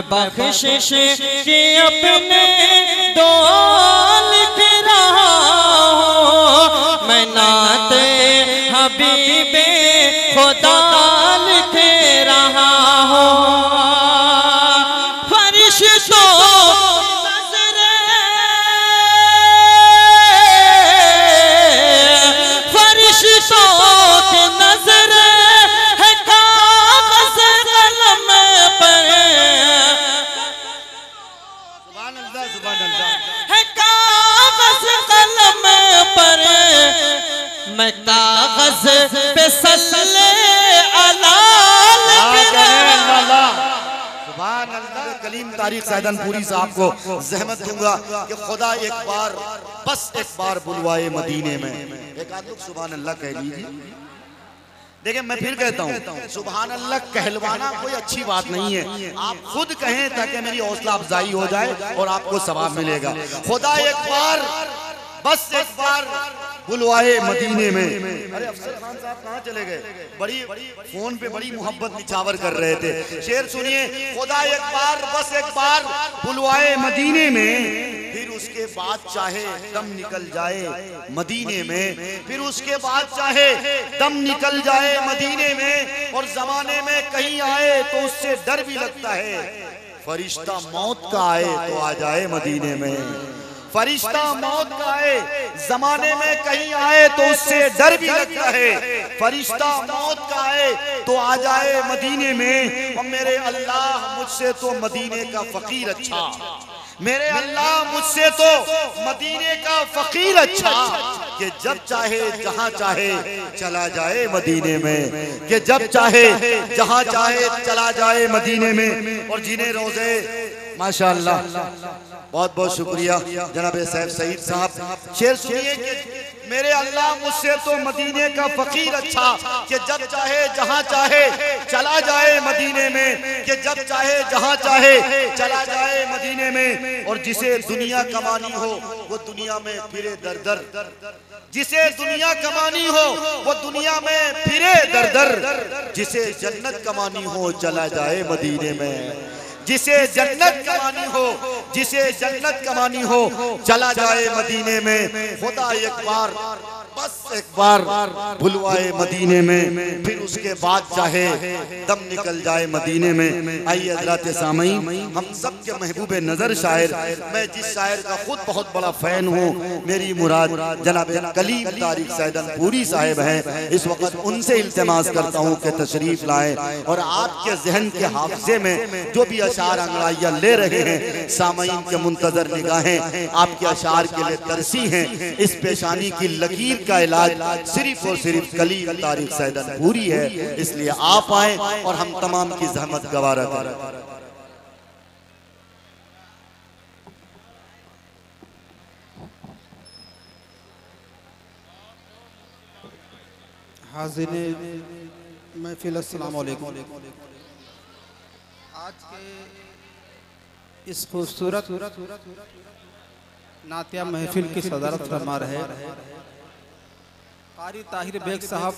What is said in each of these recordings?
बख्शिश की अपने दौल के रहा हूँ, मैं नाते हबीबे खुदा लिखे रहा हूँ। फरिश्तों की नजर है कागज कलम पर, है कागज कलम पर, मैं कागज पे सल्ले अला लिख रहा। सुभान अल्लाह। कलीम तारिक सैदनपुरी साहब को ज़हमत दूंगा कि खुदा एक बार, बस एक बार बुलवाए मदीने में। एक आध लोग सुभान अल्लाह कह लीजिए। देखिए मैं फिर कहता हूँ, सुभान अल्लाह कहलवाना कोई अच्छी बात नहीं है, आप खुद कहें ताकि मेरी हौसला अफजाई हो जाए और आपको सवाब मिलेगा। खुदा एक बार, बस एक बार बुलवाए मदीने में। अरे अफसर खान साहब कहाँ चले गए? बड़ी फोन पे बड़ी मोहब्बत निछावर कर रहे थे। शेर सुनिए, खुदा एक बार, बस एक बार बुलवाए मदीने में, फिर उसके बाद चाहे दम निकल जाए मदीने में, फिर उसके बाद चाहे दम निकल जाए मदीने में, और जमाने में कहीं आए तो उससे डर भी लगता है। फरिश्ता मौत का आए तो आ जाए मदीने में, फरिश्ता मौत का आए जमाने में कहीं आए तो उससे डर भी लगता है। फरिश्ता मौत का आए तो आ जाए मदीने में, और मेरे अल्लाह मुझसे तो मदीने का फकीर अच्छा, मेरे अल्लाह मुझसे तो मदीने का फकीर अच्छा, कि जब चाहे जहां चाहे चला जाए मदीने में, कि जब चाहे जहां चाहे चला जाए मदीने में। और जिन्हें रोजे माशाअल्लाह, बहुत बहुत शुक्रिया जनाब सैफ सईद साहब। शेर सुनिए कि मेरे अल्लाह मुझसे तो मदीने का फकीर अच्छा, कि जब चाहे जहां चाहे चला जाए मदीने में, कि जब चाहे जहां चाहे चला जाए मदीने में। और जिसे दुनिया कमानी हो वो दुनिया में फिरे दर दर, जिसे दुनिया कमानी हो वो दुनिया में फिरे दर दर, जिसे जन्नत कमानी हो चला जाए मदीने में, जिसे जन्नत कमानी हो, जिसे जन्नत कमानी हो चला जाए मदीने में। खुदा एक बार, बस एक बार बुलवाए मदीने में, फिर उसके बाद चाहे दम निकल जाए मदीने में। आइए हज़रात सामईन, हम सब के महबूब नजर शायर, मैं जिस शायर का खुद बहुत बड़ा फैन हूँ, मेरी मुराद जनाब कलीम तारिक सैदनपुरी साहब हैं, इस वक्त उनसे इल्तिमास करता हूँ कि तशरीफ लाएं और आपके जहन के हाफजे में जो भी अशार अंगड़ाइयाँ ले रहे हैं, सामईन के मुंतजर निगाहें आपके अशार के लिए तरसी हैं। इस पेशानी की लकीर का इलाज सिर्फ और सिर्फ कलीम तारिक सैदनपुरी है, इसलिए आप आए और हम तमाम की ज़हमत गवारा करें। हाज़िने महफिल अस्सलाम वालेकुम। आज के इस खूबसूरत नातिया महफिल की सदारत फरमा रहे कारी ताहिर बेग साहब,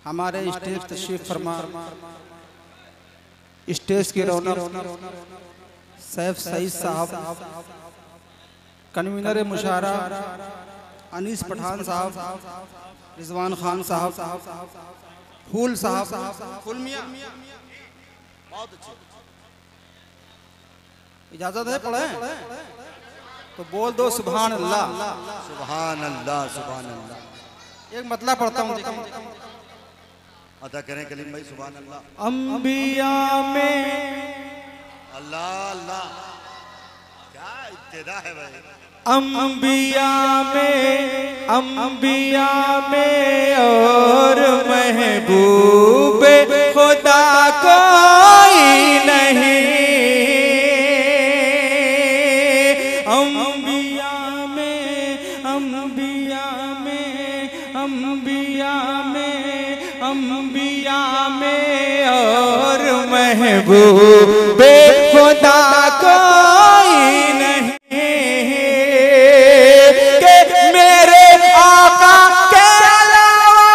हमारे स्टेज तशरीफ फरमा, स्टेज की रौनक सैफ सईद साहब, कन्वीनर मुशारा अनीस पठान साहब, रिजवान खान साहब, फूल साहब, फूल मियां, बहुत अच्छे। इजाजत है पढ़े तो बोल दो सुभान अल्लाह, सुभान अल्लाह, सुभान अल्लाह। एक मतलब पढ़ता हूँ, अदा करें कलीम भाई सुभान अल्लाह। अंबिया में अल्लाह अल्लाह, क्या इब्तिदा है भाई। अंबिया में और महबूब खुदा कोई नहीं, अंबिया में और महबूब खुदा कोई नहीं, के मेरे आका के अलावा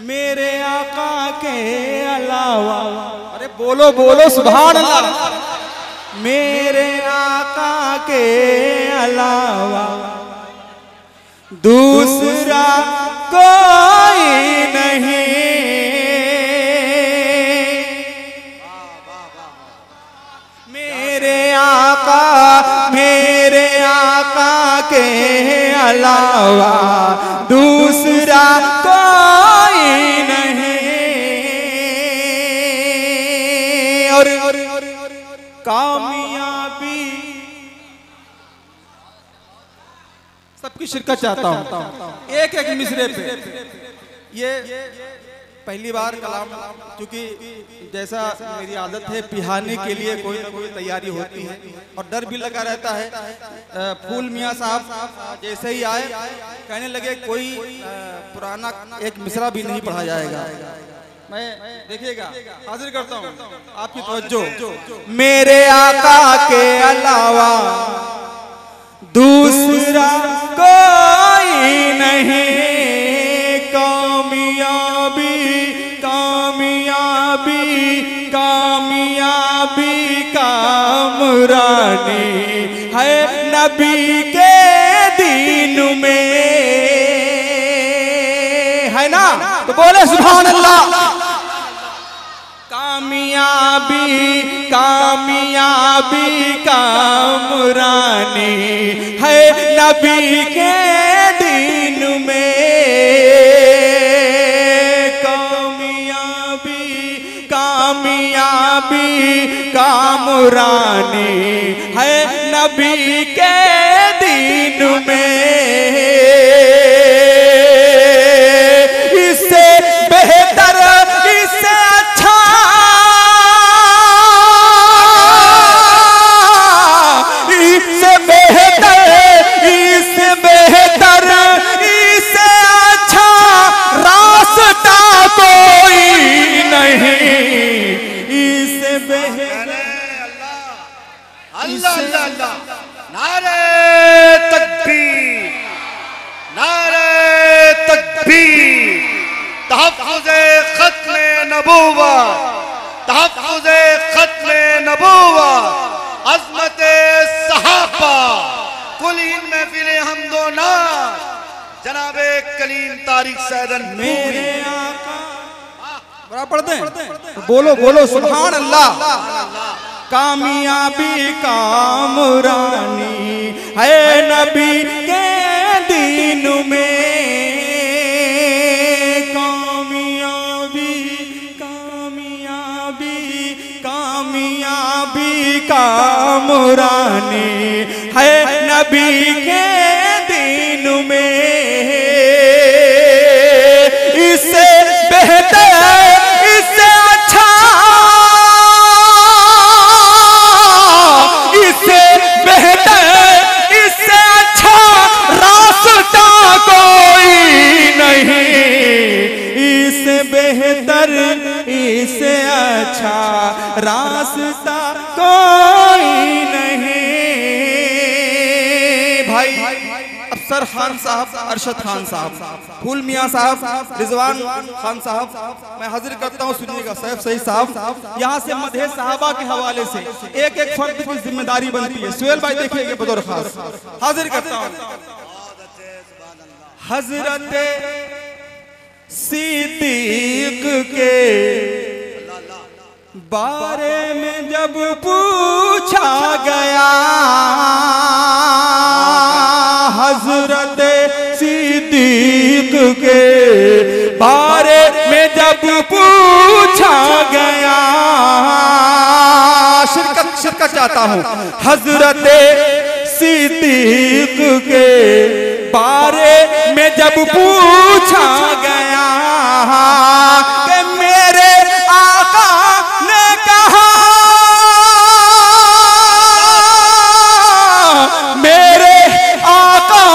मेरे आका के अलावा, अरे बोलो बोलो सुभान अल्लाह, मेरे आका के अलावा दूसरा कोई नहीं, मेरे आका के अलावा दूसरा कोई नहीं। और कामयाबी सबकी शिरकत चाहता हूँ एक एक मिसरे पे। ये पहली बार कलाम, क्योंकि जैसा मेरी आदत है पिहाने के लिए कोई ना कोई तैयारी होती है और डर भी लगा रहता है। फूल मियाँ साहब जैसे ही आए कहने लगे कोई पुराना एक मिसरा भी नहीं पढ़ा जाएगा। मैं देखिएगा हाजिर करता हूँ आपकी तवज्जो। मेरे आका के अलावा दूसरा कोई नहीं, कामयाबी कामयाबी कामयाबी कामरानी है नबी के दीन में, है ना? तो बोले सुभान अल्लाह। कामयाबी कामयाबी कामरानी है नबी के दीन में, कामयाबी कामयाबी कामरानी है नबी के दीन में। इससे बेहतर इससे अच्छा इससे बेहतर इससे अच्छा रास्ता कोई नहीं, इससे बेहतर। अल्लाह अल्लाह अल्लाह, नारे तकबीर, नारे तकबीर, तहफ़्फ़ुज़े ख़त्मे नबूवत, तहफ़्फ़ुज़े ख़त्मे नबूवत, अज़मते सहाबा, कुल इन महफ़िले हमदो नाज़, जनाबे कलीम तारिक सैयदन मेरे आका बड़ा पढ़ते हैं, बोलो बोलो सुभान अल्लाह। कामयाबी कामरानी है नबी के दीन में, कामयाबी कामयाबी कामयाबी कामरानी है नबी के दीन में। इससे बेहतर इससे अच्छा इससे बेहतर इससे अच्छा रास्ता कोई नहीं, इससे बेहतर इससे अच्छा रास्ता कोई नहीं। भाई अफसर खान साहब, अरशद खान साहब, फूल मियाँ साहब, रिजवान खान साहब, मैं हाजिर करता हूँ सुनिएगा। सैफ सईद साहब, यहाँ से मदहे सहाबा के हवाले से एक एक फर्द की जिम्मेदारी बनती है। सुहेल भाई देखिएगा बतौर खास हाजिर करता हूँ। हजरत सिद्दीक के बारे में जब पूछा गया, हजरत सिद्दीक के बारे में जब पूछा गया, शिरकत चाहता हूँ। हजरत सिद्दीक के बारे में जब पूछा गया कि मेरे आका ने कहा, मेरे आका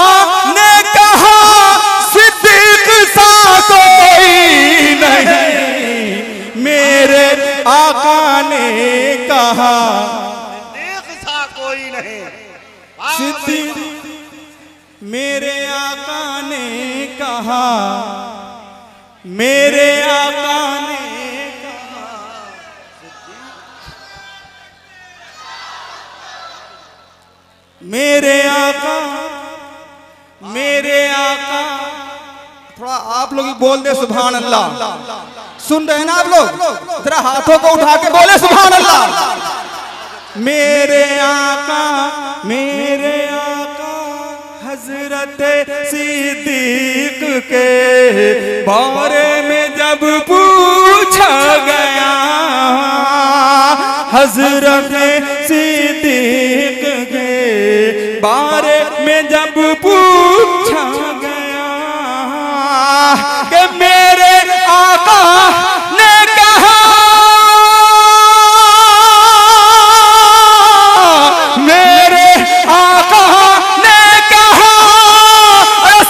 ने कहा सिद्दीक सा कोई नहीं, मेरे आका ने कहा सिद्दीक सा कोई नहीं, सिद्दीक मेरे आका ने कहा मेरे आका ने मेरे आका थोड़ा आप लोग बोल दे सुभान अल्लाह। सुन रहे हैं ना आप लोग? जरा हाथों को उठा के बोले सुभान अल्लाह। मेरे आका हजरत सिद्दीक के बारे में जब पूछा गया, हजरत सिद्दीक के बारे में जब पूछा गया कि मेरे आका ने कहा, मेरे आका ने कहा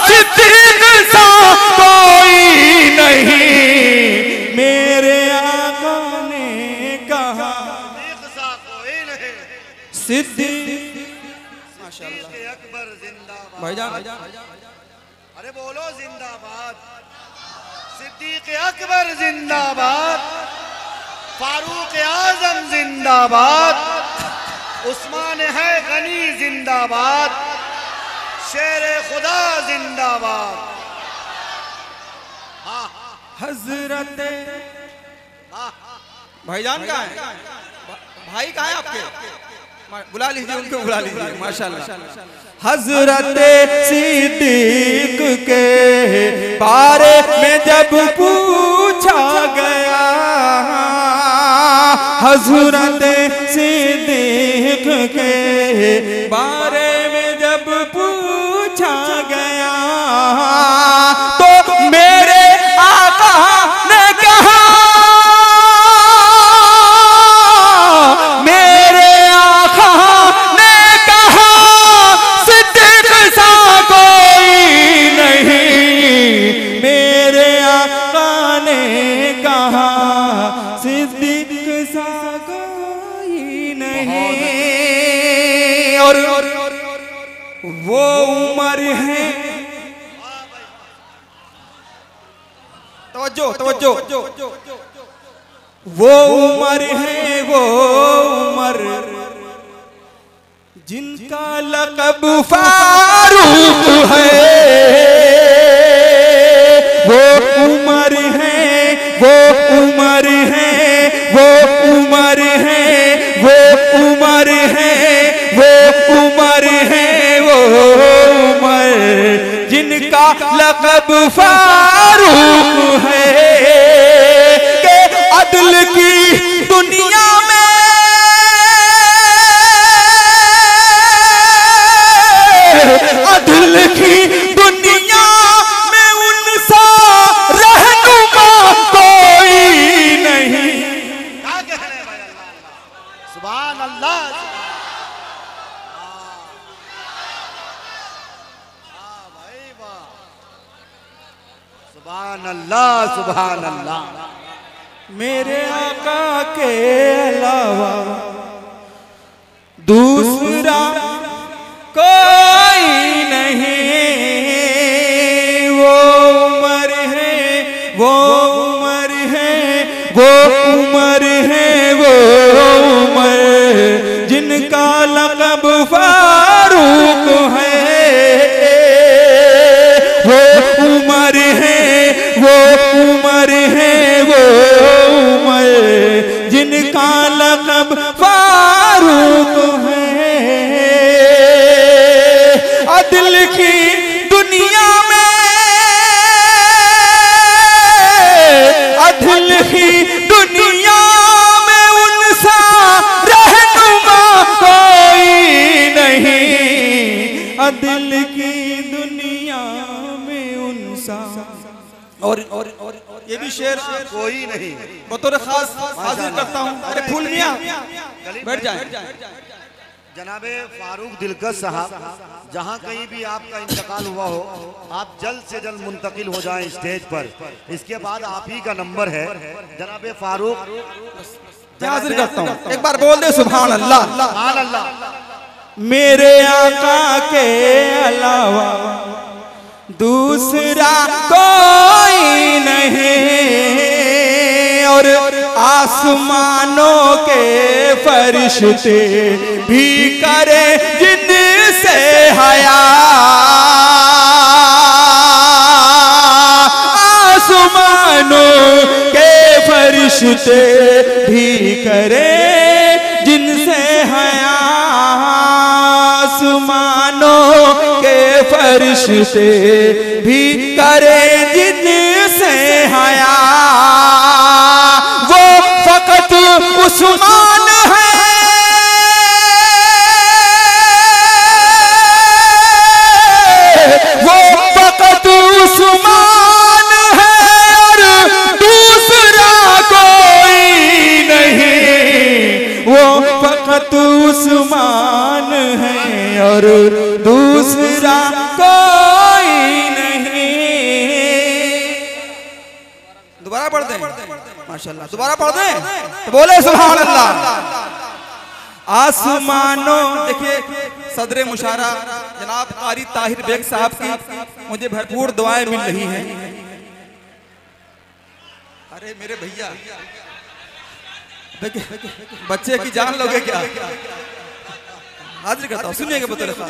सिद्दीक सा कोई नहीं। मेरे आका ने कहा सिद्दीक अकबर जिंदाबाद। भाईजान अरे बोलो जिंदाबाद। सिद्दीक अकबर जिंदाबाद, फारूक आजम जिंदाबाद, उस्मान है गनी जिंदाबाद, शेर खुदा जिंदाबाद। हजरत भाईजान कहाँ है? भाई कहाँ है आपके? बुला लीजिए उनको, बुला लीजिए। माशाल्लाह। हजरत सिद्दीक के बारे में जब पूछा गया, हजरत सिद्दीक के बारे में जब पूछा गया तो मेरे आका ने कहा, वो उम्र है। तवज्जो। वो उम्र है, वो उम्र जिनका लक़ब फारूक है। वो उम्र है, वो उम्र है, वो उम्र है, वो उम्र है, वो उम्र है, वो उम्र जिनका लक़ब फारूक है कि अदल की दुनिया में अदल की दुनिया में उनसा रहनुमा कोई नहीं। क्या कह रहे हैं भाई? अल्लाह सुभान अल्लाह। सुभान अल्लाह, सुभान अल्लाह। मेरे आका के अलावा दूसरा कोई नहीं। वो उम्र है, वो उम्र है, वो उम्र है, वो उम्र जिनका लक़ब फारूक है। वो उम्र है, वो उम्र है, वो उम्र जिनका लक़ब फारूक है। अदल की दुनिया में, अदल की दुनिया में उनसा रहनुमा कोई नहीं। अदल की दुनिया में उनसा और ये भी शेर कोई नहीं। बतौर खास हाजिर करता हूँ। अरे फूल मियां बैठ जाए। जनाबे फारूक दिलकश साहब, जहाँ कहीं भी आपका इंतकाल हुआ हो, आप जल्द से जल्द मुंतकिल हो जाएं स्टेज पर। इसके बाद आप ही का नंबर है। जनाबे फारूक हाजिर करता हूँ। एक बार बोल दे सुभान अल्लाह। सुभान अल्लाह। मेरे आका के अलावा दूसरा कोई नहीं और आसमानों के फरिश्ते भी करे जिनसे हया, आसमानों के फरिश्ते भी करे जिनसे हया, आसमानों के फरिश्ते भी करे जिनसे हया, वो फकत उस्मान है, वो फकत उस्मान है और दूसरा कोई नहीं, वो फकत उस्मान है और दूसरा कोई नहीं। दोबारा पढ़ दें माशाल्लाह, दोबारा पढ़ दें तो बोले सुभान अल्लाह। आसमानों, देखिए सदरे मुशारा जनाब कारी ताहिर बेग साहब की मुझे भरपूर दुआएं मिल रही हैं। अरे मेरे भैया देखिए बच्चे की जान लोगे क्या, हाजिर करता हूं सुनिएगा बतौर खास।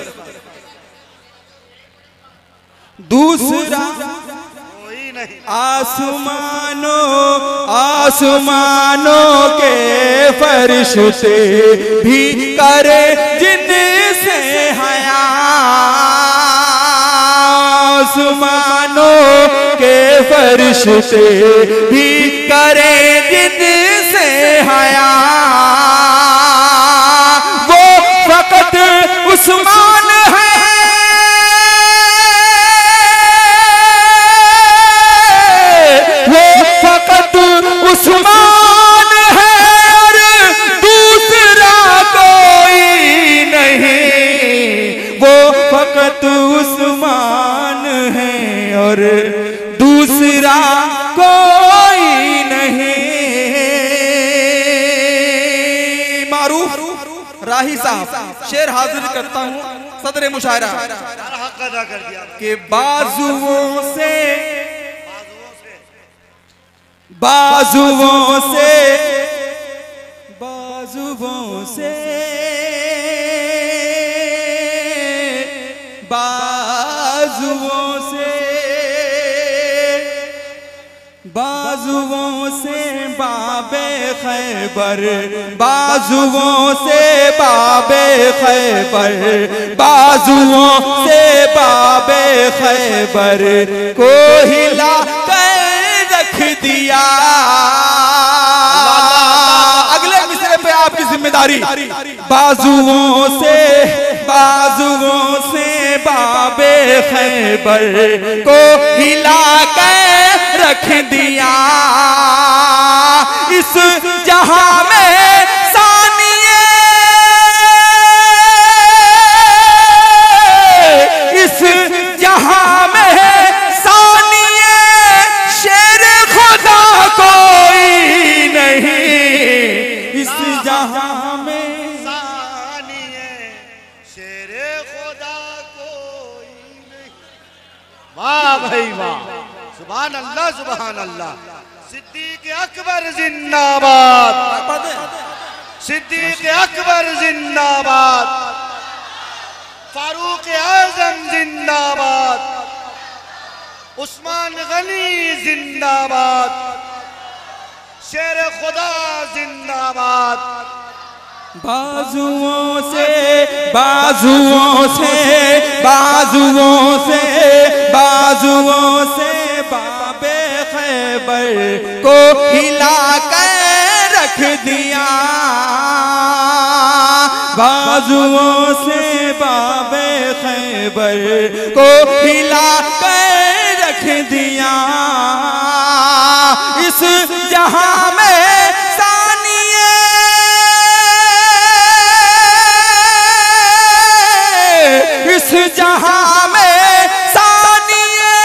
दूसरा आसमानों, आसमानों के फरिश्ते भी करे जिनसे हया, आसमानों के फरिश्ते भी करे जिनसे हया, वो फकत उस्मान है, वो फकत उस्मान है और दूसरा कोई नहीं, वो फकत उस्मान है और दूसरा कोई नहीं। मारूफ राही साहब शेर हाजिर करता हूँ सदरे मुशायरा के बाजुओं से, बाजुओं से, बाजुओं से, बाजुओं से, बाजुओं से बाबे खैबर, बाजुओं से बाबे खैबर, बाजुओं से बाबे खैबर को हिला रख दिया। अगले मिसरे पे आपकी जिम्मेदारी, बाजुओं से, बाजुओं से बाबे खैबर को हिला कर रख दिया, इस जहां में सानिए, इस जहां में सानिए शेर खुदा कोई नहीं, इस जहां में सानिए शेर खुदा कोई नहीं। वाह भाई वाह, सुभान अल्लाह सुभान अल्लाह। सिद्दीक अकबर जिंदाबाद, सिद्दीक अकबर जिंदाबाद, फारूक आजम जिंदाबाद, उस्मान गनी जिंदाबाद, शेर खुदा जिंदाबाद। बाजुओं से, बाजुओं से, बाजुओं से, बाजुओं से बाबे खैबर को हिला कर रख दिया, बाजुओं से बाबे खैबर को हिला कर रख दिया, इस जहां में सानिए, इस जहां में सानिए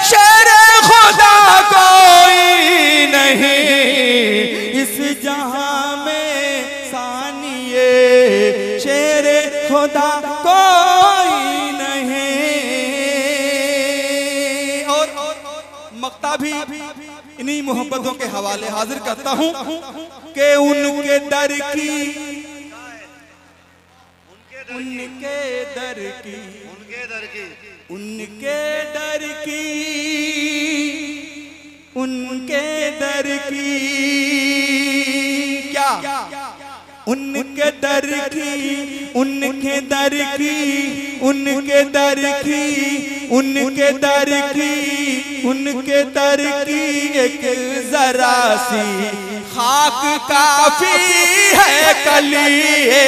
शेर खुदा कोई नहीं, इस जहां में सानिए शेर खुदा कोई नहीं। मोहब्बतों के हवाले हाजिर करता हूँ कि उनके दर की उनके दर की उनके दर की उनके दर की क्या उनके दर की उनके दर की उनके दर की उनके दर की उनके दर की एक जरा सी खाक काफी है कलिए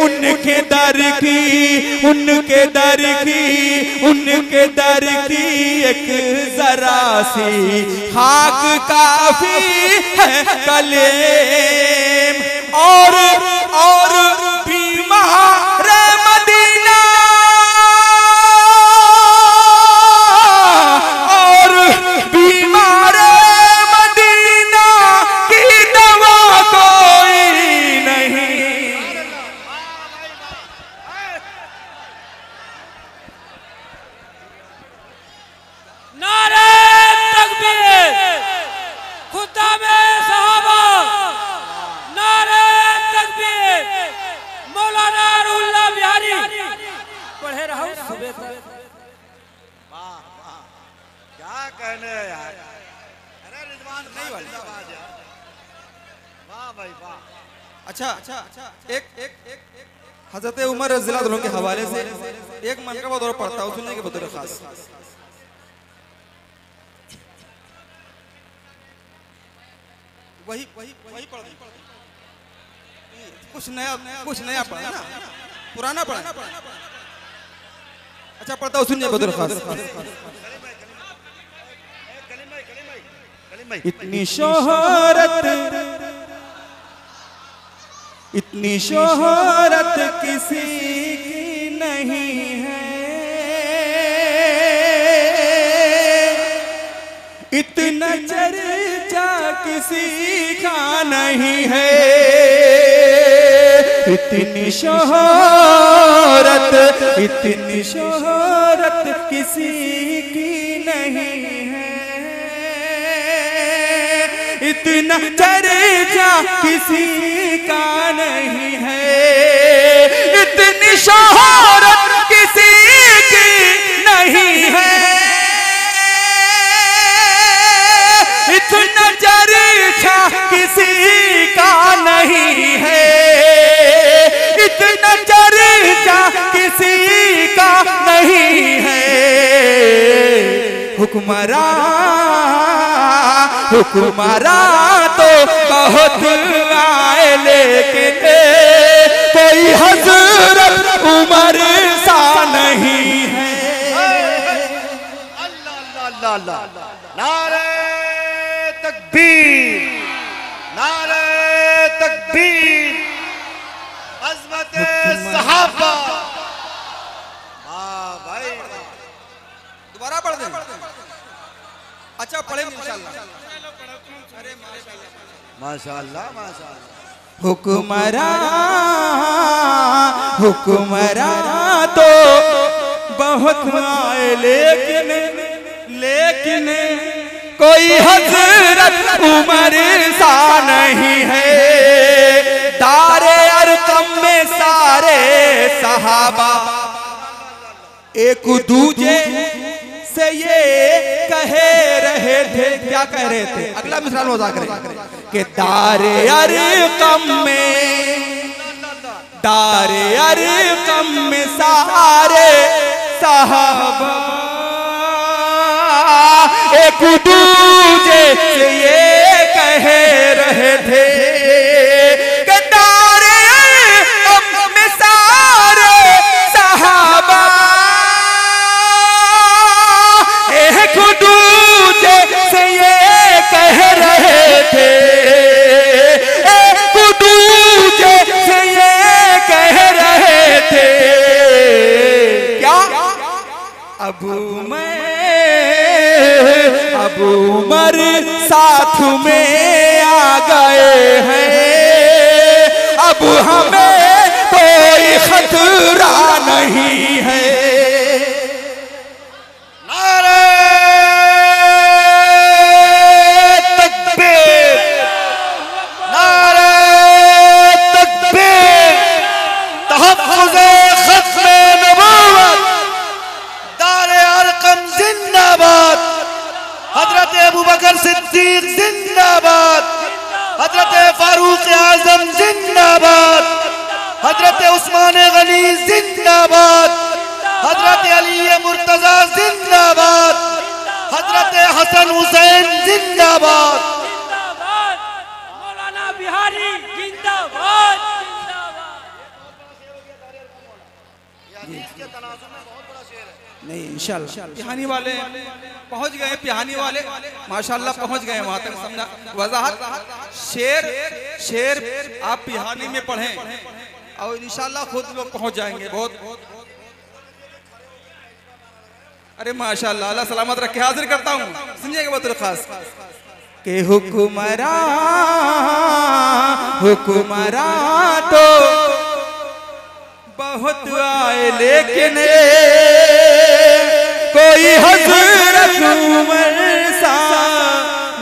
उनके दर की उनके दर की उनके दर की एक जरा सी खाक काफी है कलेम और बीमार मदीना और बीमार मदीना की दवा कोई नहीं। नारे तकबीर खुदा में सहाबा, नारे तकबीर मौलाना रुल्ला बिहारी पढ़े रहो सुबह तक। क्या कहने हैं यार, अरे रिजवान नहीं वाली आवाज यार, वाह भाई वाह। अच्छा एक हजरत उमर रज़ियल्लाहु अन्हु के हवाले से एक मनक़बा और पढ़ता हूँ, सुनने के बतौर खास। वही पढ़ कुछ नया पढ़ा ना, पुराना पढ़ा। अच्छा पढ़ता हूँ, सुनिए बतौर खास। इतनी शोहरत किसी की नहीं है, इतना चर्चा किसी का नहीं है, इतनी शोहरत किसी की नहीं है, इतना चर्चा किसी का नहीं है, इतनी शोहरत किसी की नहीं है, इतना चर्चा किसी का नहीं है, इतना चर्चा किसी का नहीं है। हुक्मरान तो बहुत आए लेकिन कोई हजरत उमर सा नहीं है। अल्लाह अल्लाह अल्लाह, नारे तकबीर, नारे तकबीर, अज़मत सहाबा। वाह भाई, दोबारा पढ़ दें। अच्छा पढ़े इंशाअल्लाह। माशाअल्लाह माशाअल्लाह। हुक्मरान तो बहुत आए लेकिन कोई हजरत उमर सा नहीं है। दारे अरकम में सारे सहाबा एक दूजे से ये कहे रहे थे, क्या कह रहे थे? अगला मिसाल वज़ा करें कि दारे अरकम में सारे सहाबा एक दूजे से ये कह रहे थे कि दारे अरकम में सारे सहाबा एक दूजे से ये कह रहे थे, एक दूजे से ये कह रहे थे। क्या अब उमर साथ में आ गए हैं, अब हमें कोई खतरा नहीं है। हजरत उस्मान गनी जिंदाबाद, हजरत अली मुर्तजा जिंदाबाद, हजरत हसन हुसैन जिंदाबाद, मौलाना बिहारी जिंदाबाद। नहीं इंशाल्लाह पिहानी वाले पहुंच गए, पिहानी वाले माशाल्लाह पहुंच गए वहां तक, समझा वजाहत। शेर शेर आप पिहानी में पढ़ें और इंशाल्लाह खुद लोग पहुंच जाएंगे। बहुत अरे माशाल्लाह, अल्लाह सलामत रखे। हाजिर करता हूँ, सुनिएगा बहुत खास के हुकुमरा तो बहुत आए लेकिन कोई हजरत उमर सा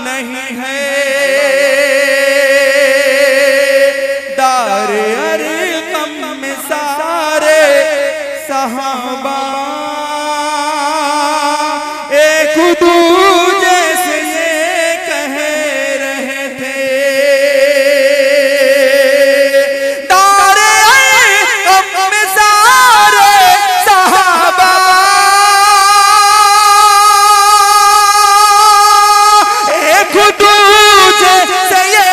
नहीं है। दार अरकम में सारे सहाबा एक दूजे से ये कह रहे थे। दार अरकम में सारे सहाबा एक दूजे से ये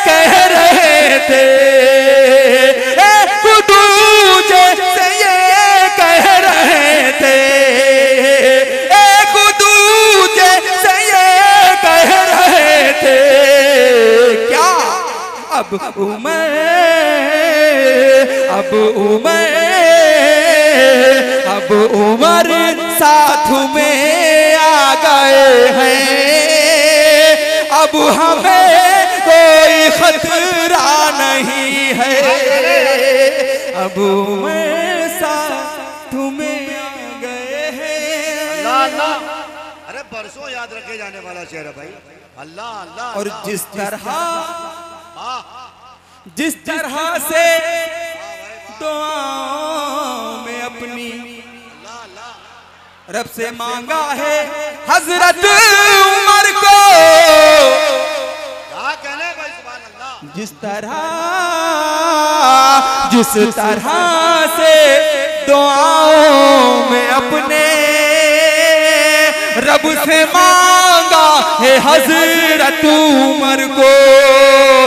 कह रहे थे, एक दूजे से ये कह रहे थे, एक दूजे से ये कह रहे थे। क्या अब उमर साथ में आ गए हैं। अब हमें कोई खतरा नहीं है। अब उमर साथ में आ गए हैं। अल्लाह अल्लाह, अरे बरसों याद रखे जाने वाला शेर है भाई। अल्लाह अल्लाह। और जिस तरह से दुआओं में अपनी रब से मांगा है हजरत उमर को, क्या कहने भाई, सुभान अल्लाह। जिस तरह से दुआओं में अपने रब से मांगा है हजरत उमर को।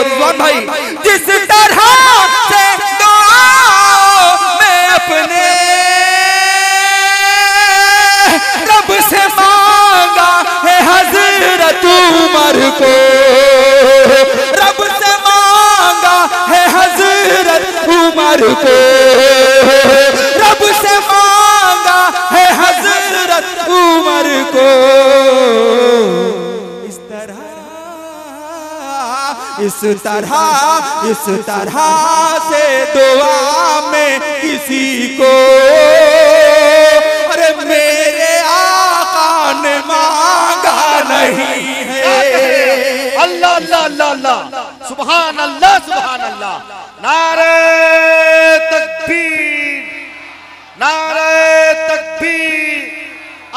रिजवान भाई, जिस तरह से दुआओं में अपने रब से मांगा है हजरत उमर को, रब से मांगा है हजरत उमर को, रब से मांगा है हजरत उमर को। इस तरह से दुआ में किसी को अरे मेरे आका ने मांगा नहीं है। अल्लाह अल्लाह अल्लाह अल्लाह, सुभान अल्लाह सुभान अल्लाह। नारे तकबीर, नारे तकबीर,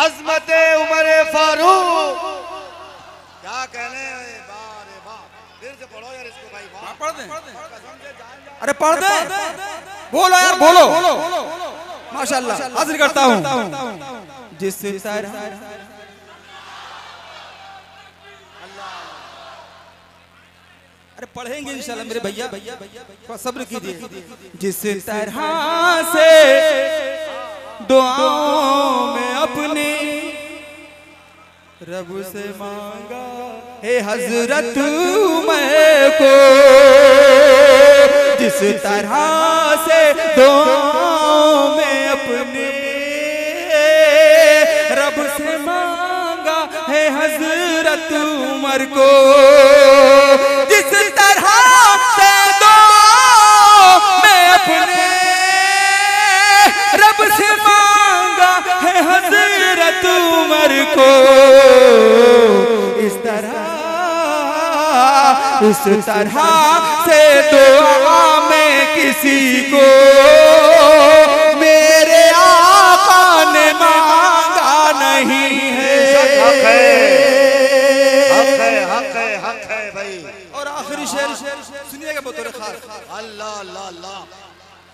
अज़मत उमर फारूक। क्या कहने हैं, बारे बाप। फिर से पढ़ो यार इसको भाई। पढ़ दे, अरे पढ़ दे, बोलो यार बोलो। माशाल्लाह, हाजिर करता हूँ। जिस तरह अरे पढ़ेंगे इंशाल्लाह मेरे भैया, सब्र कीजिए। जिस तरह से दुआओं में अपने रब से मांगा है हजरत उमर को, जिस तरह से दुआओं में अपने रब से मांगा है हजरत उमर को, जिस तरह से दुआओं में अपने रब से मांगा है हजरत उमर को। इस तरह से दुआ में किसी को मेरे आका ने मांगा नहीं है। हक है, हक है, हक है, हक है भाई। और आखिरी शेर सुनिएगा बतौर खास। अल्लाह अल्लाह अल्लाह।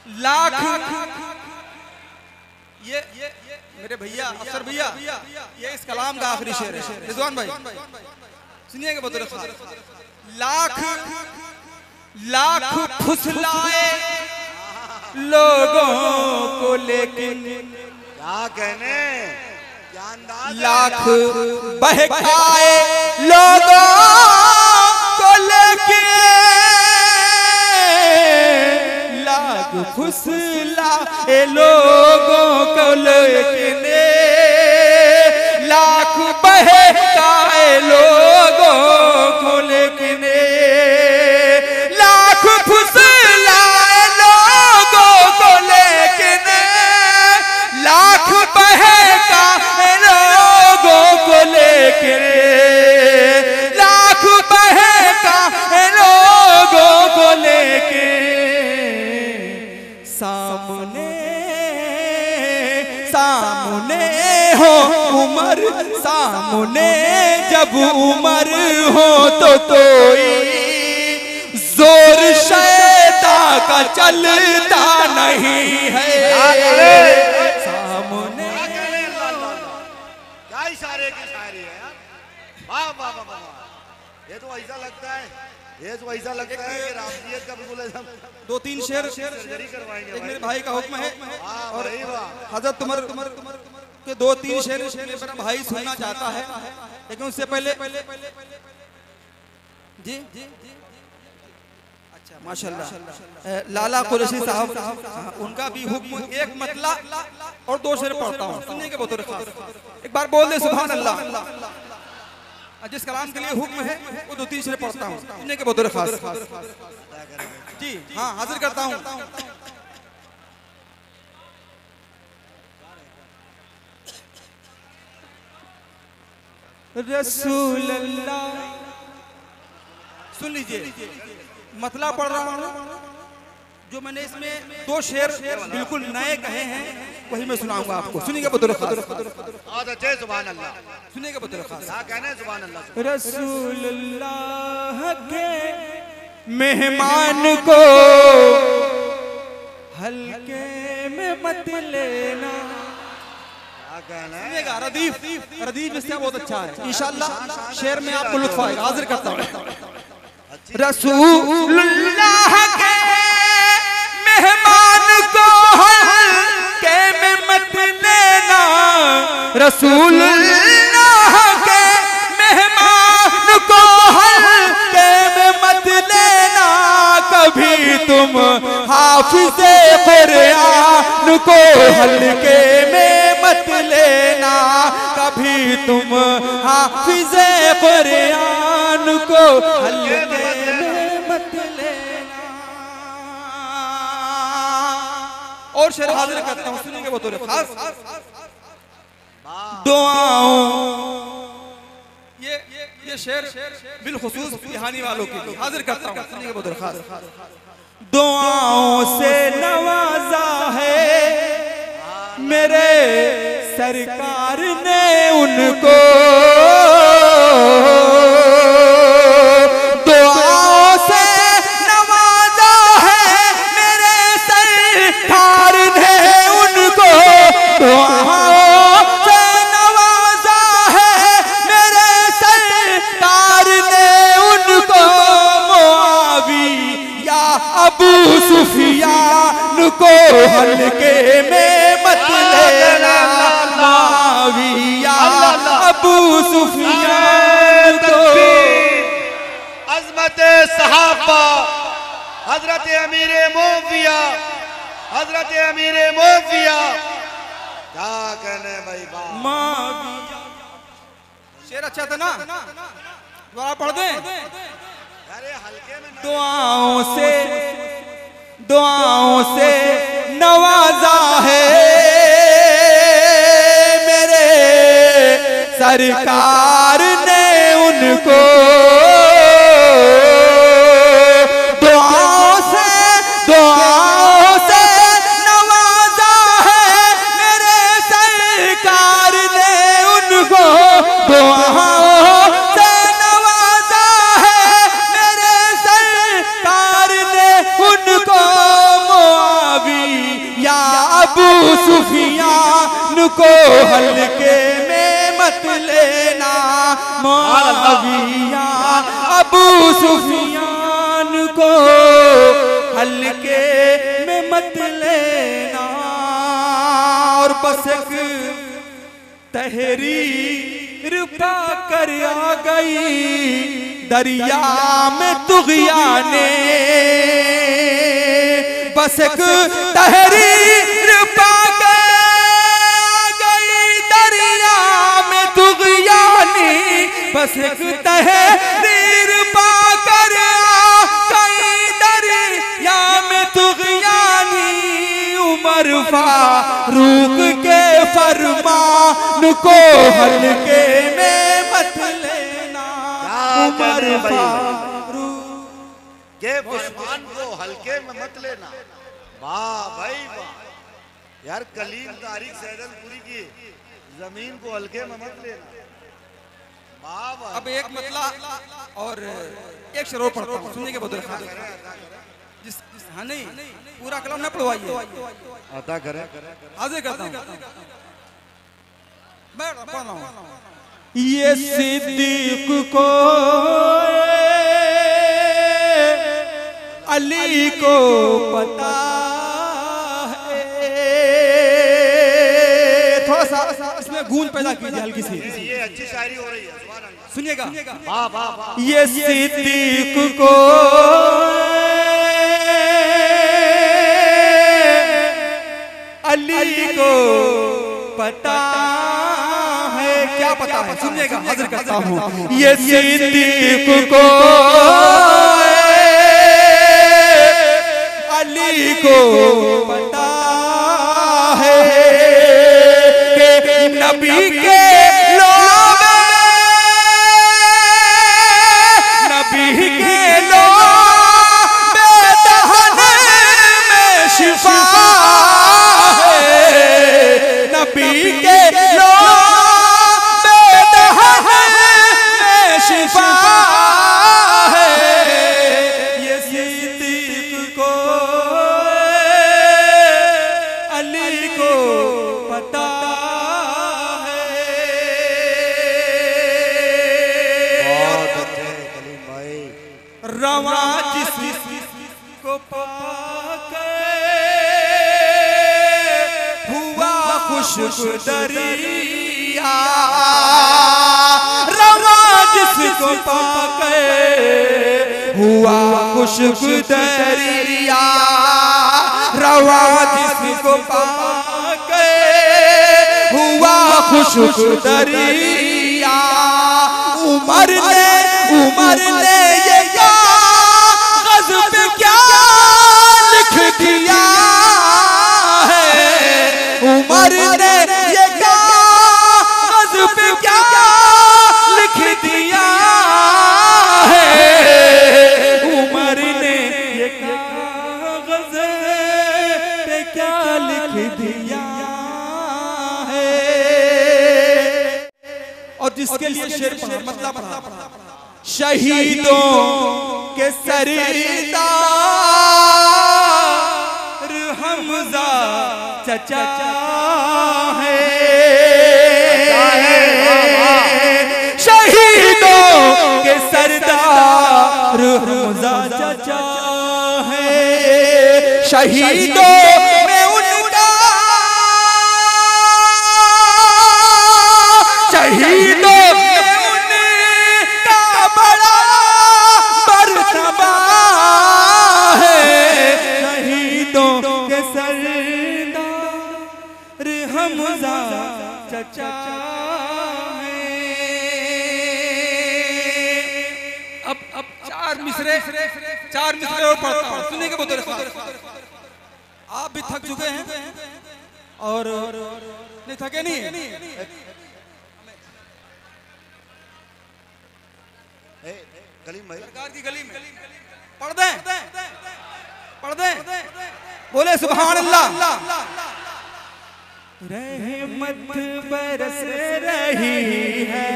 लाख ये मेरे भैया अफसर भैया, ये इस कलाम का आखिरी शेर है। रिजवान भाई सुनिएगा बतौर खास। लाख लाख फुसलाए लोगों को लेकिन, क्या कहने, क्या अंदाज है, लाख बहकाए लोगों को लेकिन, लाख फुसलाए लोगों को लेकिन, लाख बहकाए लोगों को लेकिन, लाख फुसलाए लोगों को लेकिन, लाख बहकाए लोगों को लेकिन, लाख बहकाए लोगों को लेकिन, सामने सामने हो उमर, सामने जब उमर हो तो कोई जोर शैतान का चलता नहीं है। सामने क्या इशारे की शायरी है यार, वाह वाह वाह वाह। ये तो ऐसा लगता है, ये तो ऐसा लगता है कि रामजियत का बिल्कुल ऐसा दो तीन शेर सर्जरी करवाएंगे। एक मेरे भाई का हुक्म है और हजरत तुमर के दो तीन शेर मेरा भाई सुनना चाहता है, लेकिन उससे पहले जी अच्छा माशाल्लाह लाला कुरैशी साहब, उनका भी हुक्म एक मतला और दो शेर पढ़ता हूँ, सुनने के बतौर खास। एक बार बोल दे सुभान अल्लाह। जिस कलाम के लिए हुक्म है वो दो तीन शेर पढ़ता हूँ, सुनने के बतौर खास। जी हाँ, हाजिर करता हूँ। रसूल अल्लाह, सुन लीजिए मतला पढ़ रहा हूँ, जो मैंने इसमें दो शेर बिल्कुल नए कहे हैं वही मैं सुनाऊंगा आपको, सुनिएगा बतौर खास। सुभान अल्लाह, सुनिएगा बतौर खास। क्या कहने सुभान अल्लाह। रसूलुल्लाह के मेहमान को हल्के में मत लेना। सुनिएगा, रदीफ रदीफ इससे बहुत अच्छा है, इंशाअल्लाह शेर में आपको लुत्फ आएगा। हाजिर करता हूँ। रसूलुल्लाह के मेहमान को हल्के में मत लेना, रसूलुल्लाह के मेहमान को हल्के में मत लेना, कभी तुम हाफिज़े कुरान को हल्के में मत लेना, कभी तुम हाफिज़े कुरान को हल्के में मत लेना। और शेर हाजिर करता हूँ, सुनिएगा बतौर खास। दुआओं, ये शेर बिलखुसूस पिहानी वालों के लिए हाजिर करता हूँ, सुनिएगा बतौर खास। दुआओं से नवाजा है मेरे सरकार ने उनको, दुआओं से नवाजा है मेरे सरकार ने उनको, दुआओं से नवाजा है मेरे सरकार ने उनको, मुआविया अबू सुफियान को हल्के में मत लेना, मुआविया अबू सुफियान को। अज़मत सहाबा हजरत अमीर मुआविया, हजरत अमीर मुआविया, क्या कहने भाई बाप। शेर अच्छा था ना, दोबारा पढ़ दें। अरे हल्के में दुआओं से नवाजा है मेरे सरकार ने उनको, दुआओं से नवाजा है मेरे सरकार ने उनको, दुआओं से नवाजा है मेरे सरकार ने उनको, मुआविया सुफियान को हल्के में मत लेना, मुआविया अबू सुफियान को हल्के में मत लेना। और बस एक तहरीर पाकर आ गई दरिया में तुग़याने, बस एक तहरीर पाकर आ गई दरिया में तुग़याने, बस एक तहरीर पाकर आ गई दरिया में तुग़यानी। उमर फारूक के फरमान को हल्के में मत लेना, उमर फारूक के उस्मान को हल्के में मत लेना। वाह भाई वाह यार, कलीम तारिक सैदनपुरी की जमीन को हल्के में मत लेना। वाह वाह। अब एक मतला और एक शेर पढ़ता हूँ, सुनने के बहुत हाँ नहीं पूरा कलाम न पढ़वाइए, अता करें हाजिर करता हूँ, मैं पढ़ रहा हूँ। ये सिद्दीक को अली को पता है, थोड़ा सा इसमें गूंज पैदा कीजिए हल्की सी, ये अच्छी शायरी हो रही है, सुनिएगा। वाह वाह वाह। ये सिद्दीक को अली को पता है, क्या पता है सुनिएगा, हाजिर करता हूँ। ये सिद्दीक को अली को पता है कि नबी के लोग, नबी के लोग बेदहने में शिफा है, नबी के लोग बेदहने में शिफा है। ये सिद्दीक को अली को पता है। बहुत अच्छे कलीम भाई। रवा जिसको पाके हुआ खुशक दरिया, रवा जिसको पाके हुआ खुशक दरिया, रवा जिसको पाके हुआ खुशक दरिया। उमर ने ये कागज़ पे क्या लिख दिया है, उमर ने ये कागज़ पे क्या लिख दिया है, उमर ने ये कागज़ पे क्या लिख दिया है। और जिसके लिए शेर पढ़ा, मतलब शहीदों के सरदार हमजा चचा है, शहीदों के सरदार हमजा चचा है, शहीदों में उनका, शहीदों चचा है। अब चार मिसरे और पढ़ता हूँ, सुनने के बहुत आप भी थक चुके हैं और नहीं थके नहीं कलीम भाई सरकार की गली में पढ़ दें बोले सुभान अल्लाह। रहमत बरस रही है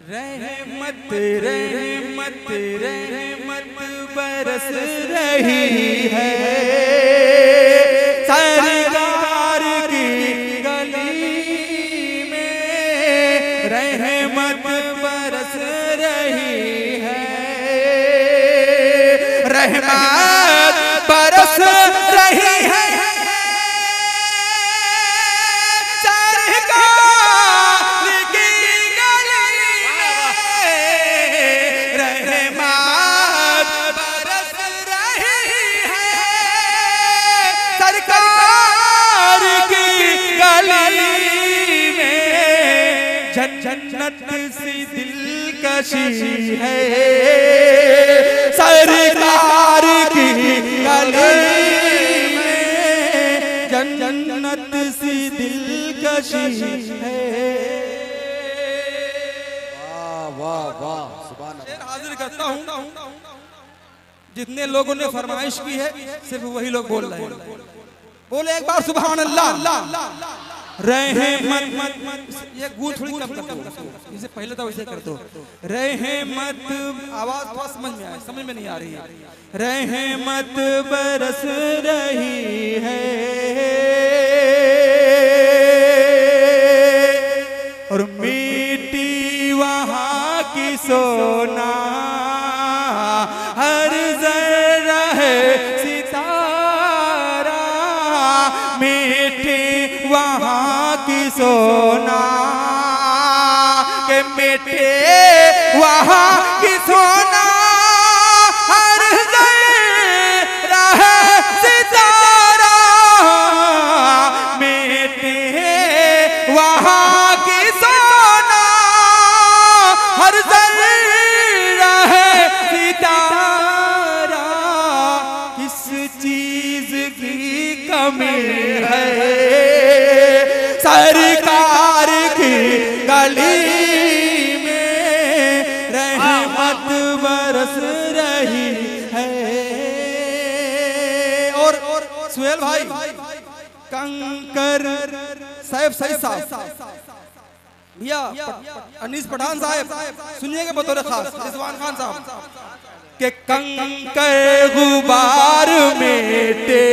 रहमत रहमत रहमत बरस रही है सरकार की गली में, रहमत बरस रही है, रहमत बरस रही है जन्नत सी दिलकशी है सरकार की गली में, जन्नत सी दिलकशी है। वाह वाह वाह, सुभान अल्लाह। हाजिर करता हूँ, जितने लोगों ने फरमाइश की है सिर्फ वही लोग बोल रहे हैं। बोले एक बार सुभान अल्लाह। रहमत, ये गूंज थोड़ी कम कर दो, इसे पहले तो वैसे कर दो। रहमत, आवाज थोड़ा समझ में आए, समझ में नहीं आ रही है। रहमत बरस रही है और मीठी वहाँ की सोना, हर जर्रा है सितारा, मीठी वहाँ की सोना के मीठे वहाँ की सोना, हर जर्रा है सितारा, मीठे वहाँ की सोना, हर जर्रा है सितारा। किस चीज की कमी है सरकार की गली में, रहमत बरस रही है। और सुहेल भाई, कंकर साहब सही साहब भैया, अनीस पठान साहब सुनिएगा बतौर खास, रिजवान खान साहब के कंकर गुबार मेटे,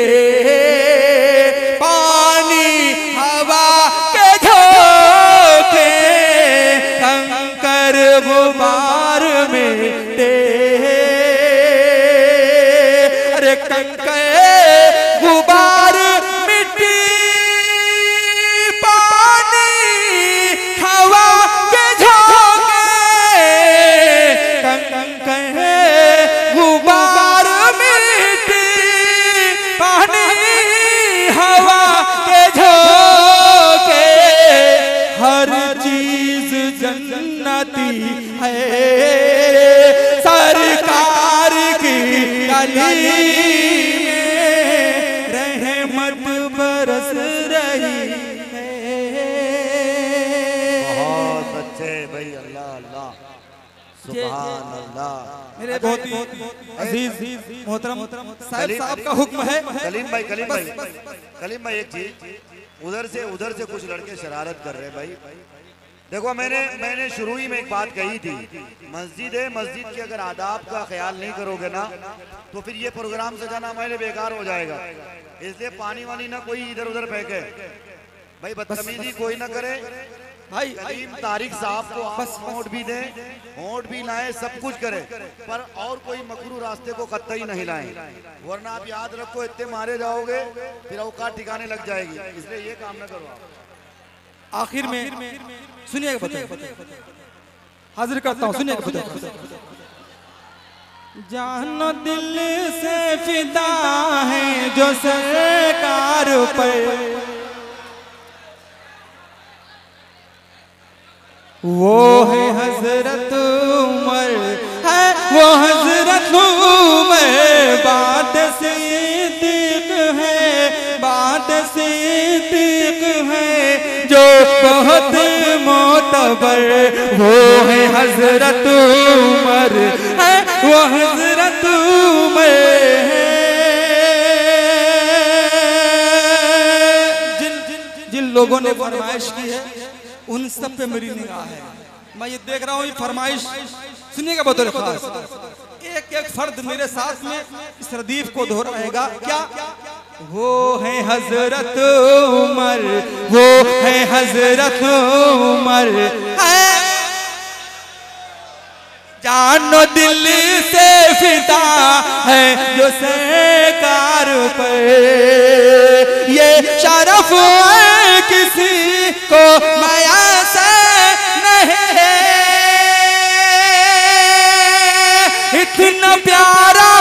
पानी हवा के झोंके, कंकर गुबार मेटे, अरे कंकर गुबार मिट्टी, पानी हवा के झोंके, कंकर गुबार मिट्टी, पानी हवा के झोंके, हर चीज जन्नती है सरकार की गली में, रहमत बरस रही है। बहुत अच्छे भाई, अल्लाह अल्लाह, सुभान अल्लाह। मेरे बहुत ही अजीज मोहतरम साहब का हुक्म है। कलीम भाई कलीम भाई एक चीज, उधर से कुछ लड़के शरारत कर रहे हैं भाई। देखो मैंने शुरू ही में एक बात कही थी, मस्जिद है, मस्जिद के अगर आदाब का ख्याल नहीं करोगे ना तो फिर ये प्रोग्राम सजाना हमारे बेकार हो जाएगा। इसलिए पानी वानी ना कोई इधर उधर फेंके भाई, बदतमीजी कोई ना करे भाई। कलीम तारिक साहब को आप होंठ भी दें, होंठ भी लाए, सब कुछ करे, पर और कोई मकरू रास्ते को कतई नहीं लाएं, वरना आप याद रखो इतने मारे जाओगे फिर औकात ठिकाने लग जाएगी। इसलिए ये काम ना करो आप। आखिर में सुनिएगा, हाजिर करता हूँ, सुनिएगा। जानो दिल से फिदा है जो सरकार पर, वो है हजरत उमर, है वो हजरत उमर, बात सिद्दीक है, बात सिद्दीक है जो बहुत मोतबर, वो है हजरत उमर, है वो हजरत उमर है। जिन लोगों ने फरमाइश की है उन सब पे मेरी निगाह है। मैं ये देख रहा हूँ, ये फरमाइश सुनिएगा बतौर खास। एक एक फर्द मेरे साथ में इस रदीफ को दोहराएगा। क्या? वो है हजरत उमर, वो है हजरत उमर, जानो दिल से फिदा है जो सरकार पर, ये शरफ है किसी को मैसर नहीं है, इतना प्यारा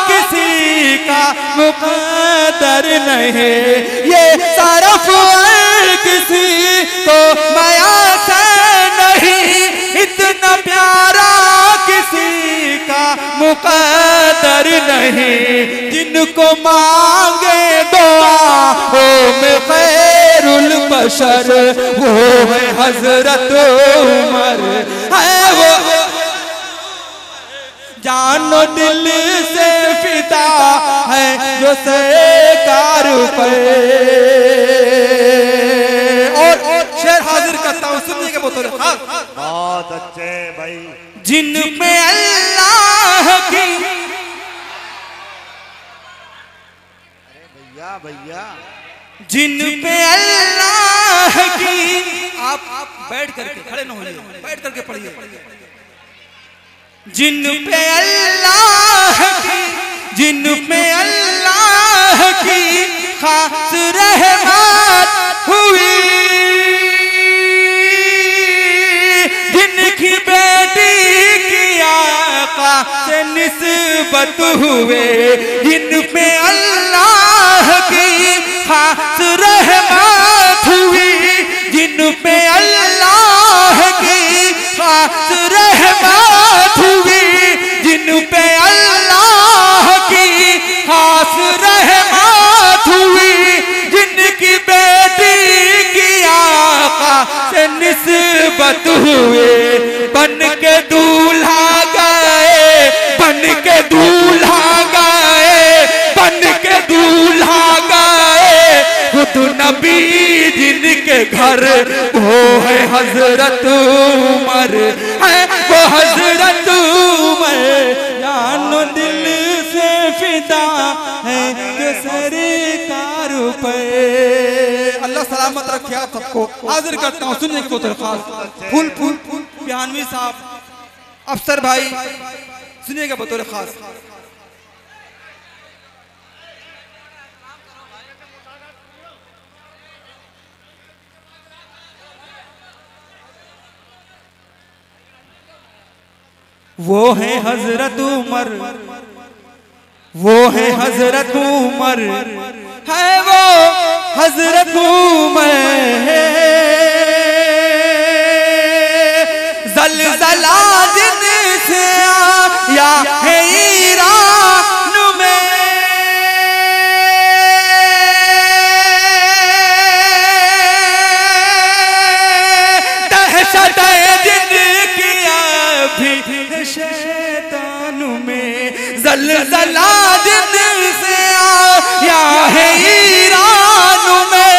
किसी का मुकद्दर नहीं, ये शरफ है किसी को मैसर नहीं, इतना प्यारा किसी का मुकद्दर नहीं, जिनको मांगे दुआ हो में खैरुल बशर, वो है हजरत उमर, है वो जानो दिल से फिदा है जो सरकार पर। और शेर हाजिर करता हूँ, सुनिए के बोतल। बहुत अच्छे भाई। जिन पे अल्लाह की, भैया भैया, जिन पे अल्लाह की, आप बैठ करके, खड़े न होइए, बैठ करके पढ़िए। जिन पे अल्लाह की, जिन पे अल्लाह की खास रहमत हुई, जिनकी बेटी की आका से निस्बत हुए, जिन पे अल्लाह की खास रहमत हुई, जिन पे अल्लाह की खास रहमत हुई, जिन पे अल्लाह की खास रहमत हुई, जिनकी बेटी की आका से निस्बत हुए, बन के दूल्हा गए, बन के दूल्हा गए, बन के दूल्हा गए, खुद नबी जिनके घर, वो है हजरत उमर, है वो हजरत उमर, जानो दिल से फिदा है जो सरकार पर। अल्लाह सलामत रखे आप सबको। हाजिर करता हूँ, सुनने की बोतल खास। फूल फूल फूल बिहानवी साहब, अफसर भाई, सुनिएगा बतौर खास। वो है हजरत उमर, वो है हजरत उमर, है वो हजरत उमर, ज़लज़ला जिनसे आया है ईरान में, दहशत जिनकी अभी शैतान में, ज़लज़ला जिनसे आया है ईरान में,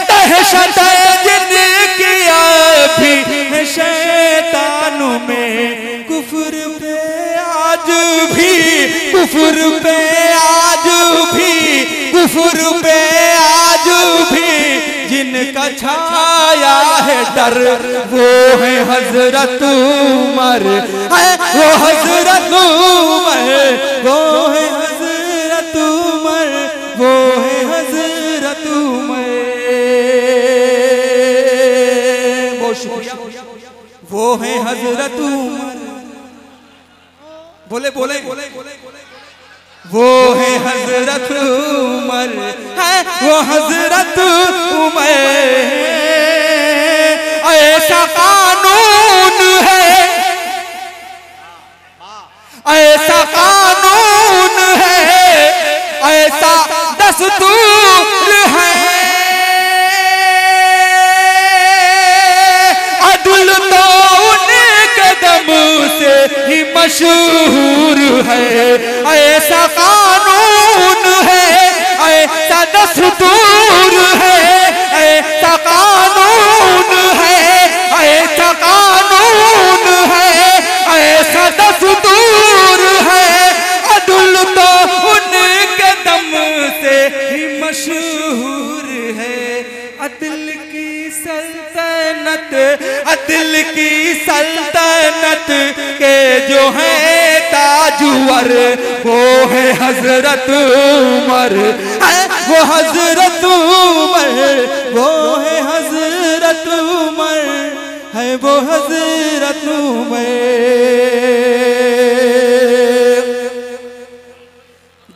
दहशत जिनकी अभी शैतान में, कुफ्र पे आज भी, कुफ्र पे आज भी, कुफ्र पे आज भी जिनका छाया है डर, वो है हजरत उमर, है वो हजरत उमर, वो है हजरत उमर, वो है हजरत उमर। बहुत शुक्रिया। वो है हजरत उमर, बोले बोले बोले, वो है हजरत उमर, है वो हजरत उमर, ऐसा कानून है, ऐसा कानून है, ऐसा दस्तूर है, अदल तो उनके दम से ही मशहूर है, ऐसा कानून है, ऐसा दस्तूर है, ऐसा कानून है, ऐसा कानून दिल की सल्तनत के जो है ताजवर, वो है हजरत उमर, वो हजरत उमर, वो है हजरत उमर, है वो हजरत उमर।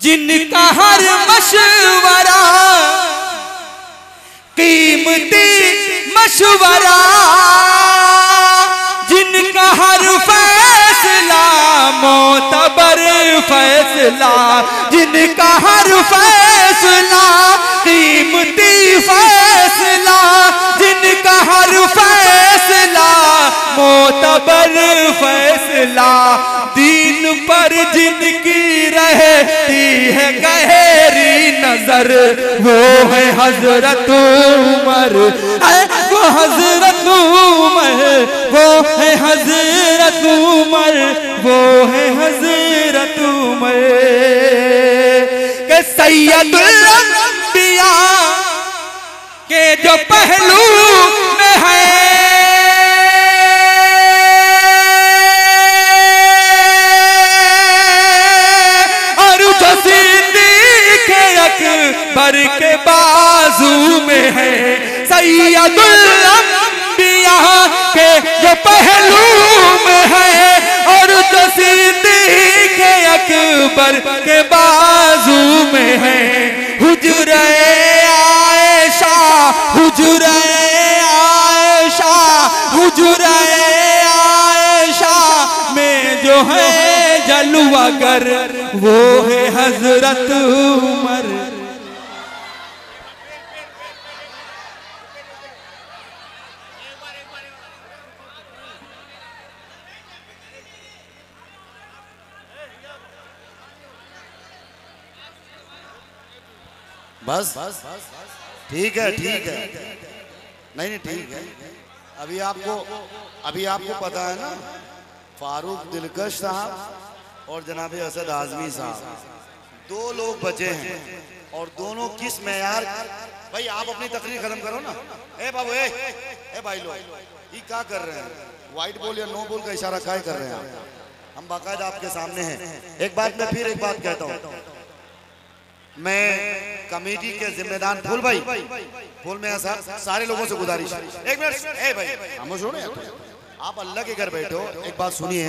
जिनका हर मशवरा कीमती मशवरा, जिनका हर फैसला मोतबर फैसला, जिनका हर फैसला कीमती फैसला, जिनका हर फैसला मोतबर फैसला, दीन पर जिनकी रहती है गहरी नजर, वो है हजरत उमर, वो हजरत उमर, वो है हजरत उमर, वो है हजरत उमर। के सैयदुल अंबिया के जो पहलू में है, बर के बाजू में है, सैयदुल अंबिया के जो पहलू में है, और जो सिद्दीक़ अकबर के बाजू में है। हुजरे आयशा, हुजरे आयशा, हुजरे आयशा में जो है जलवागर, वो है हजरत उमर। बस ठीक है, ठीक है, नहीं ठीक है। अभी आपको पता है ना, फारूक दिलकश साहब और जनाब असद आजमी साहब, दो लोग बचे हैं और दोनों किस मेयार। भाई आप अपनी तकरीर खत्म करो ना। ए बाबू, ए भाई लोग, ये क्या कर रहे हैं? व्हाइट बोल या नो बोल का इशारा क्या कर रहे हैं? हम बाकायदा आपके सामने हैं। एक बात मैं फिर एक बात कहता हूँ, मैं कमेटी के जिम्मेदार फूल भाई, फूल में सारे लोगों से गुजारिश, एक मिनट, ए भाई खामोश हो रहे हैं आप, अल्लाह के घर बैठो, एक बात सुनिए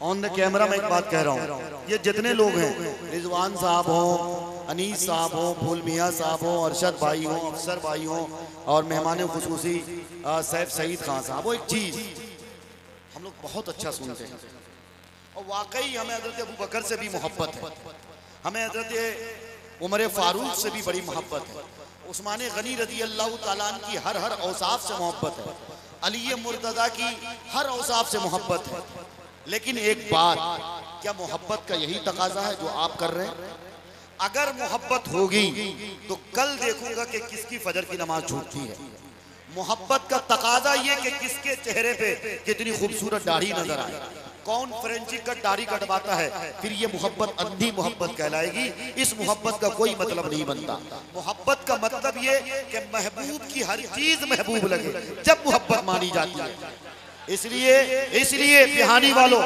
ऑन द कैमरा। मैं एक बात कह रहा हूँ, ये जितने लोग हैं, रिजवान साहब हो, अनीस साहब हो, फूल मियाँ साहब हो, अरशद भाई हो, अफसर भाई हो, और मेहमान खुसूसी सैफ सईद खान साहब हो, एक चीज हम लोग बहुत अच्छा सुनते हैं और वाकई हमें हजरत अबू बकर से भी मोहब्बत है, हमें हजरत उमर फारूक से भी बड़ी मोहब्बत है, उस्मान गनी रज़ी अल्लाह ताला अन्हु की हर औसाफ से मोहब्बत है, अली मुर्तज़ा की हर औसाफ से मोहब्बत है। लेकिन एक बात, क्या मोहब्बत का यही तकाजा है जो आप कर रहे हैं? अगर मोहब्बत होगी तो कल देखूंगा कि किसकी फजर की नमाज छूटती है। मोहब्बत का तकाजा ये कि किसके चेहरे पे कितनी खूबसूरत दाढ़ी नजर आए, कौन फ्रेंची कट दाढ़ी कटवाता है, फिर ये मोहब्बत अंधी मोहब्बत कहलाएगी। इस मोहब्बत का कोई मतलब नहीं बनता। मोहब्बत का मतलब ये कि महबूब की हर चीज महबूब लगे, जब मोहब्बत मानी जाती है। इसलिए बिहानी वालों,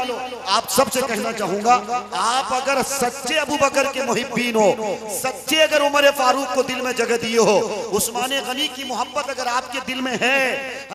आप सबसे कहना चाहूंगा, आप अगर सच्चे अबू बकर के मुहिब्बीन हो, सच्चे अगर उमर फारूक को दिल में जगह दिए हो, उस्मान गनी की मोहब्बत अगर आपके दिल में है,